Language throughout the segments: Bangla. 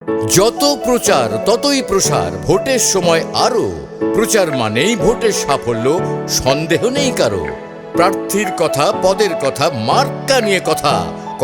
যত প্রচার ততই প্রসার, ভোটের সময় আরো প্রচার মানেই ভোটের সাফল্য, সন্দেহ নেই কারো। প্রার্থীর কথা, পদের কথা, মার্কা নিয়ে কথা,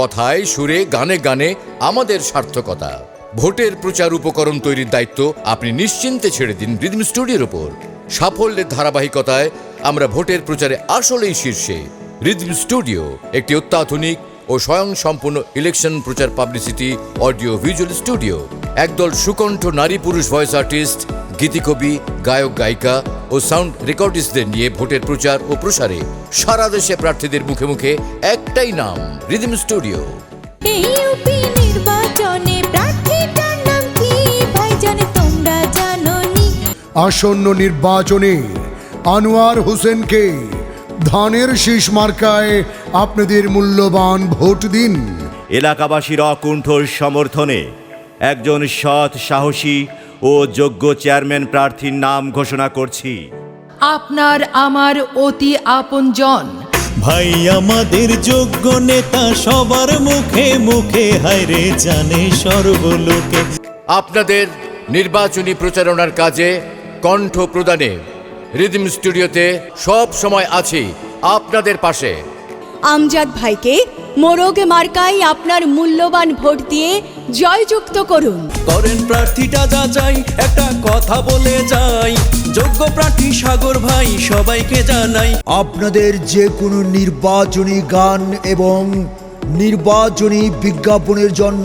কথায় সুরে গানে গানে আমাদের সার্থকতা। ভোটের প্রচার উপকরণ তৈরির দায়িত্ব আপনি নিশ্চিন্তে ছেড়ে দিন রিদম স্টুডিওর উপর। সাফল্যের ধারাবাহিকতায় আমরা ভোটের প্রচারে আসলেই শীর্ষে। রিদম স্টুডিও একটি অত্যাধুনিক ও স্বয়ংসম্পূর্ণ ইলেকশন প্রচার, পাবলিসিটি, অডিও ভিজুয়াল স্টুডিও। একদল সুকণ্ঠ নারী পুরুষ ভয়েস আর্টিস্ট, গীতিকবি, গায়ক গায়িকা ও সাউন্ড রেকর্ডিস্টদের নিয়ে ভোটের প্রচার ও প্রসারে সারা দেশে প্রার্থীদের মুখে মুখে একটাই নাম, রিদম স্টুডিও। আসন্ন নির্বাচনে আনোয়ার হোসেনকে ধানের শীষ মার্কায় আপনাদের মূল্যবান ভোট দিন। এলাকাবাসীর অকুণ্ঠ সমর্থনে একজন সৎ, সাহসী ও যোগ্য চেয়ারম্যান প্রার্থীর নাম ঘোষণা করছি। আপনার আমার অতি আপনজন ভাই, আমাদের যোগ্য নেতা, সবার মুখে মুখে হায়রে জানে সর্বলোকে। আপনাদের নির্বাচনী প্রচারণার কাজে কণ্ঠ প্রদানে রিদম স্টুডিওতে সব সময় আছি আপনাদের পাশে। আমজাদ ভাইকে মোরগ মার্কায় আপনার মূল্যবান ভোট দিয়ে জয়যুক্ত করুন। করেন প্রার্থীটা যাচাই, একটা কথা বলে যাই, যোগ্য প্রার্থী সাগর ভাই সবাইকে জানাই। আপনাদের যে কোনো নির্বাচনী গান এবং নির্বাচনী বিজ্ঞাপনের জন্য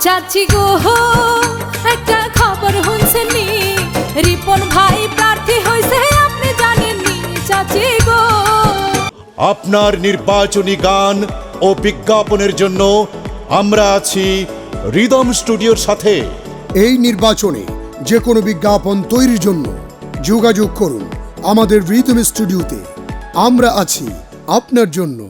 চাচি গো একটা খবর শুনছেন নি, রিপন ভাই প্রার্থী হয়েছে আপনি জানেননি। চাচি গো আপনার নির্বাচনী গান ও বিজ্ঞাপনের জন্য আমরা আছি রিদম স্টুডিওর সাথে। এই নির্বাচনে যে কোনো বিজ্ঞাপন তৈরির জন্য যোগাযোগ করুন আমাদের রিদম স্টুডিওতে। আমরা আছি আপনার জন্য।